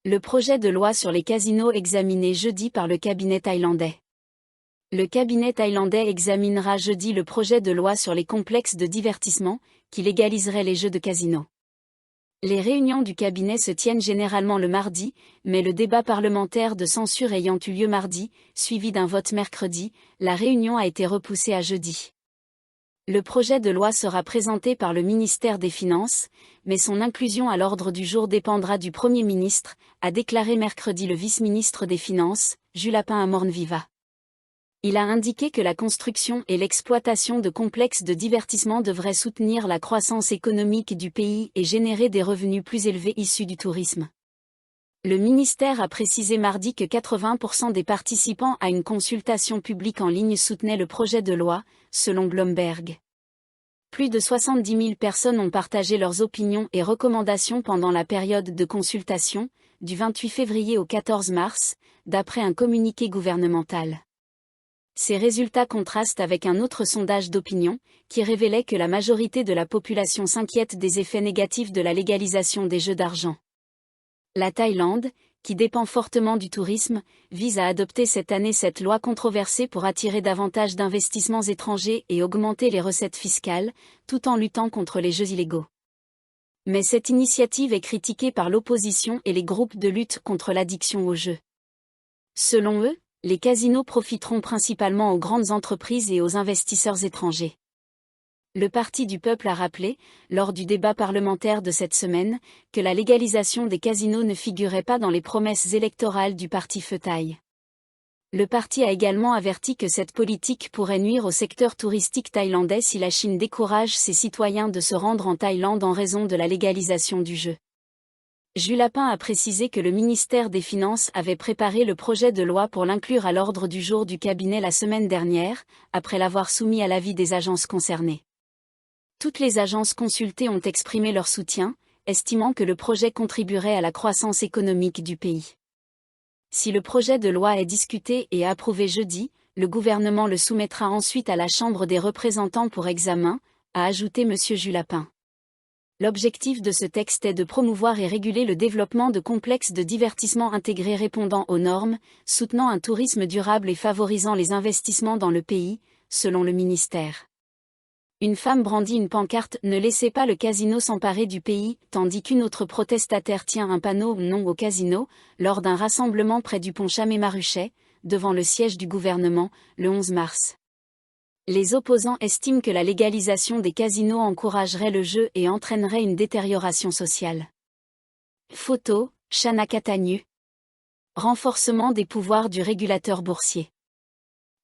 Le projet de loi sur les casinos examiné jeudi par le cabinet thaïlandais. Le cabinet thaïlandais examinera jeudi le projet de loi sur les complexes de divertissement, qui légaliserait les jeux de casino. Les réunions du cabinet se tiennent généralement le mardi, mais le débat parlementaire de censure ayant eu lieu mardi, suivi d'un vote mercredi, la réunion a été repoussée à jeudi. Le projet de loi sera présenté par le ministère des Finances, mais son inclusion à l'ordre du jour dépendra du Premier ministre, a déclaré mercredi le vice-ministre des Finances, Julapun Amornviva. Il a indiqué que la construction et l'exploitation de complexes de divertissement devraient soutenir la croissance économique du pays et générer des revenus plus élevés issus du tourisme. Le ministère a précisé mardi que 80% des participants à une consultation publique en ligne soutenaient le projet de loi, selon Bloomberg. Plus de 70 000 personnes ont partagé leurs opinions et recommandations pendant la période de consultation, du 28 février au 14 mars, d'après un communiqué gouvernemental. Ces résultats contrastent avec un autre sondage d'opinion, qui révélait que la majorité de la population s'inquiète des effets négatifs de la légalisation des jeux d'argent. La Thaïlande, qui dépend fortement du tourisme, vise à adopter cette année cette loi controversée pour attirer davantage d'investissements étrangers et augmenter les recettes fiscales, tout en luttant contre les jeux illégaux. Mais cette initiative est critiquée par l'opposition et les groupes de lutte contre l'addiction aux jeux. Selon eux, les casinos profiteront principalement aux grandes entreprises et aux investisseurs étrangers. Le Parti du peuple a rappelé, lors du débat parlementaire de cette semaine, que la légalisation des casinos ne figurait pas dans les promesses électorales du parti Pheu Thai. Le parti a également averti que cette politique pourrait nuire au secteur touristique thaïlandais si la Chine décourage ses citoyens de se rendre en Thaïlande en raison de la légalisation du jeu. Julapun a précisé que le ministère des Finances avait préparé le projet de loi pour l'inclure à l'ordre du jour du cabinet la semaine dernière, après l'avoir soumis à l'avis des agences concernées. Toutes les agences consultées ont exprimé leur soutien, estimant que le projet contribuerait à la croissance économique du pays. Si le projet de loi est discuté et approuvé jeudi, le gouvernement le soumettra ensuite à la Chambre des représentants pour examen, a ajouté M. Julapun. L'objectif de ce texte est de promouvoir et réguler le développement de complexes de divertissement intégrés répondant aux normes, soutenant un tourisme durable et favorisant les investissements dans le pays, selon le ministère. Une femme brandit une pancarte « Ne laissez pas le casino s'emparer du pays », tandis qu'une autre protestataire tient un panneau « Non au casino » lors d'un rassemblement près du pont Chamé-Maruchet, devant le siège du gouvernement, le 11 mars. Les opposants estiment que la légalisation des casinos encouragerait le jeu et entraînerait une détérioration sociale. Photo, Shana Katanu. Renforcement des pouvoirs du régulateur boursier.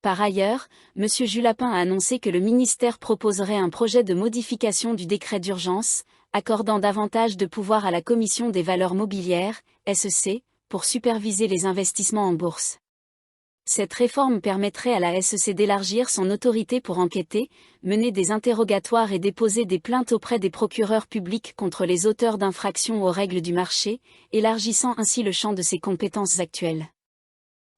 Par ailleurs, M. Julapun a annoncé que le ministère proposerait un projet de modification du décret d'urgence, accordant davantage de pouvoir à la Commission des valeurs mobilières, SEC, pour superviser les investissements en bourse. Cette réforme permettrait à la SEC d'élargir son autorité pour enquêter, mener des interrogatoires et déposer des plaintes auprès des procureurs publics contre les auteurs d'infractions aux règles du marché, élargissant ainsi le champ de ses compétences actuelles.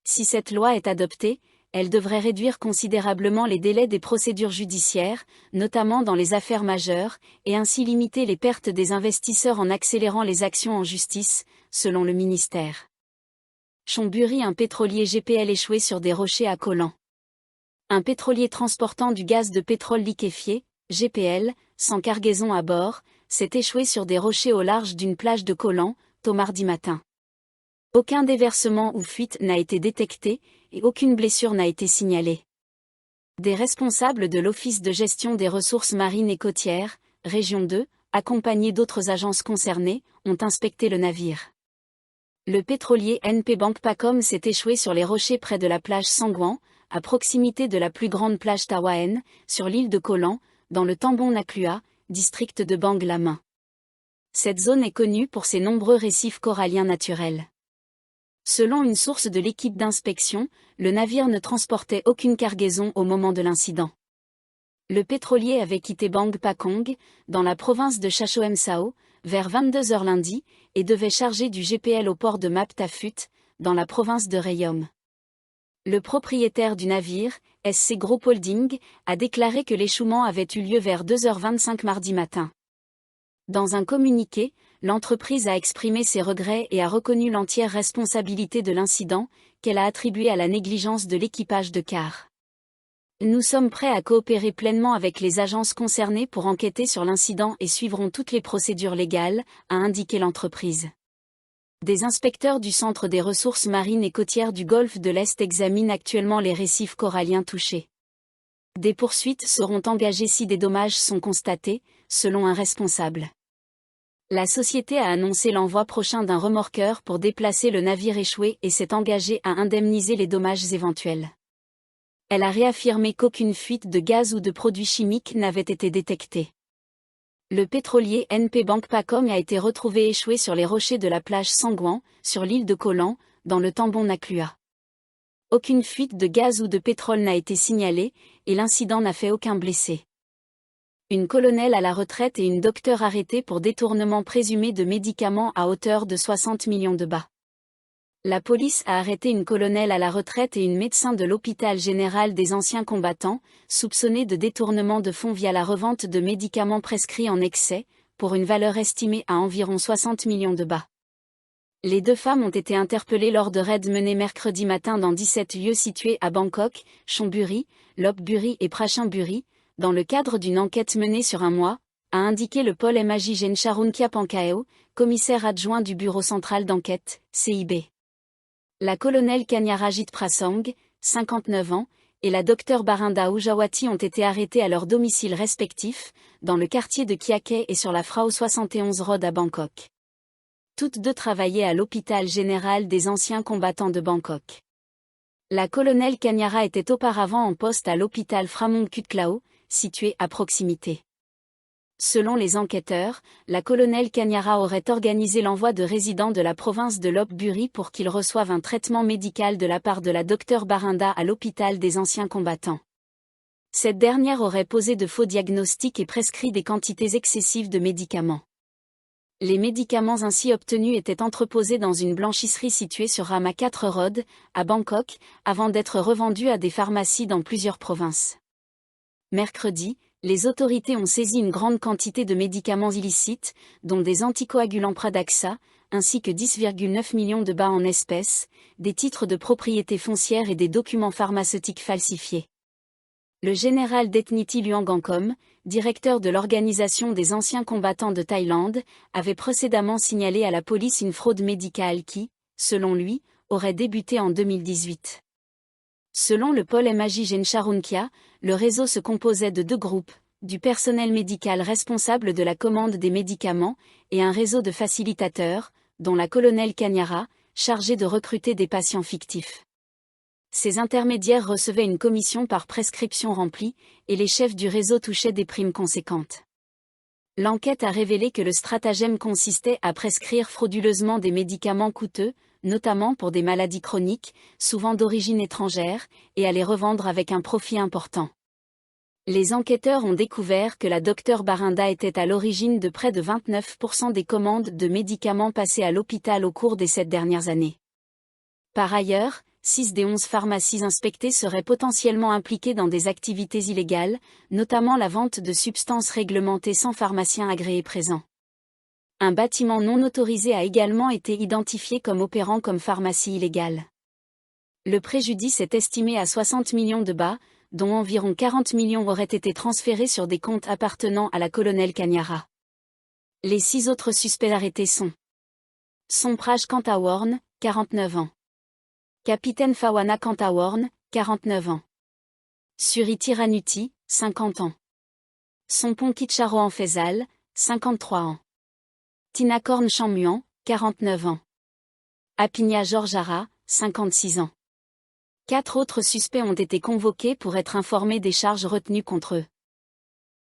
Si cette loi est adoptée, elle devrait réduire considérablement les délais des procédures judiciaires, notamment dans les affaires majeures, et ainsi limiter les pertes des investisseurs en accélérant les actions en justice, selon le ministère. Chonburi, un pétrolier GPL échoué sur des rochers à Koh Lan. Un pétrolier transportant du gaz de pétrole liquéfié, GPL, sans cargaison à bord, s'est échoué sur des rochers au large d'une plage de Koh Lan, tôt mardi matin. Aucun déversement ou fuite n'a été détecté, et aucune blessure n'a été signalée. Des responsables de l'Office de gestion des ressources marines et côtières, Région 2, accompagnés d'autres agences concernées, ont inspecté le navire. Le pétrolier NP Bank Pacom s'est échoué sur les rochers près de la plage Sangwan, à proximité de la plus grande plage Tawaen, sur l'île de Koh Lan, dans le Tambon Naklua, district de Bang Lamin. Cette zone est connue pour ses nombreux récifs coralliens naturels. Selon une source de l'équipe d'inspection, le navire ne transportait aucune cargaison au moment de l'incident. Le pétrolier avait quitté Bang Pakong, dans la province de Chachoem Sao, vers 22 h lundi, et devait charger du GPL au port de Map Tafut, dans la province de Rayom. Le propriétaire du navire, SC Group Holding, a déclaré que l'échouement avait eu lieu vers 2 h 25 mardi matin. Dans un communiqué, l'entreprise a exprimé ses regrets et a reconnu l'entière responsabilité de l'incident, qu'elle a attribué à la négligence de l'équipage de car. Nous sommes prêts à coopérer pleinement avec les agences concernées pour enquêter sur l'incident et suivrons toutes les procédures légales, a indiqué l'entreprise. Des inspecteurs du Centre des ressources marines et côtières du Golfe de l'Est examinent actuellement les récifs coralliens touchés. Des poursuites seront engagées si des dommages sont constatés, selon un responsable. La société a annoncé l'envoi prochain d'un remorqueur pour déplacer le navire échoué et s'est engagée à indemniser les dommages éventuels. Elle a réaffirmé qu'aucune fuite de gaz ou de produits chimiques n'avait été détectée. Le pétrolier NP Bank Pakong a été retrouvé échoué sur les rochers de la plage Sangwan, sur l'île de Koh Lan, dans le Tambon Naklua. Aucune fuite de gaz ou de pétrole n'a été signalée, et l'incident n'a fait aucun blessé. Une colonelle à la retraite et une docteure arrêtée pour détournement présumé de médicaments à hauteur de 60 millions de bahts. La police a arrêté une colonelle à la retraite et une médecin de l'hôpital général des anciens combattants, soupçonnés de détournement de fonds via la revente de médicaments prescrits en excès, pour une valeur estimée à environ 60 millions de bahts. Les 2 femmes ont été interpellées lors de raids menés mercredi matin dans 17 lieux situés à Bangkok, Chonburi, Lopburi et Prachinburi, dans le cadre d'une enquête menée sur un mois, a indiqué le Paul Maji Jencharunkia Pankao, commissaire adjoint du Bureau central d'enquête, CIB. La colonelle Kanyarajit Prasang, 59 ans, et la docteure Barinda Ujawati ont été arrêtés à leur domicile respectif, dans le quartier de Kiake et sur la Frau 71 Road à Bangkok. Toutes 2 travaillaient à l'hôpital général des anciens combattants de Bangkok. La colonelle Kanyara était auparavant en poste à l'hôpital Phramong Kutklao, situé à proximité. Selon les enquêteurs, la colonelle Kanyara aurait organisé l'envoi de résidents de la province de Lopburi pour qu'ils reçoivent un traitement médical de la part de la docteure Barinda à l'hôpital des anciens combattants. Cette dernière aurait posé de faux diagnostics et prescrit des quantités excessives de médicaments. Les médicaments ainsi obtenus étaient entreposés dans une blanchisserie située sur Rama 4 Road, à Bangkok, avant d'être revendus à des pharmacies dans plusieurs provinces. Mercredi, les autorités ont saisi une grande quantité de médicaments illicites, dont des anticoagulants Pradaxa, ainsi que 10,9 millions de bahts en espèces, des titres de propriété foncière et des documents pharmaceutiques falsifiés. Le général Detniti Luangangkom, directeur de l'Organisation des anciens combattants de Thaïlande, avait précédemment signalé à la police une fraude médicale qui, selon lui, aurait débuté en 2018. Selon le Paul Maji Jencharunkia, le réseau se composait de 2 groupes, du personnel médical responsable de la commande des médicaments, et un réseau de facilitateurs, dont la colonelle Kanyara, chargée de recruter des patients fictifs. Ces intermédiaires recevaient une commission par prescription remplie, et les chefs du réseau touchaient des primes conséquentes. L'enquête a révélé que le stratagème consistait à prescrire frauduleusement des médicaments coûteux, notamment pour des maladies chroniques, souvent d'origine étrangère, et à les revendre avec un profit important. Les enquêteurs ont découvert que la docteure Barinda était à l'origine de près de 29% des commandes de médicaments passées à l'hôpital au cours des 7 dernières années. Par ailleurs, 6 des 11 pharmacies inspectées seraient potentiellement impliquées dans des activités illégales, notamment la vente de substances réglementées sans pharmacien agréé présent. Un bâtiment non autorisé a également été identifié comme opérant comme pharmacie illégale. Le préjudice est estimé à 60 millions de bahts, dont environ 40 millions auraient été transférés sur des comptes appartenant à la colonelle Kanyara. Les 6 autres suspects arrêtés sont Sompraj Kantaworn, 49 ans. Capitaine Fawana Kantaworn, 49 ans. Suri Tiranuti, 50 ans. Sompon Kitcharo Anfezal, 53 ans. Tinakorn Chammuan, 49 ans. Apigna Georgiara, 56 ans. 4 autres suspects ont été convoqués pour être informés des charges retenues contre eux.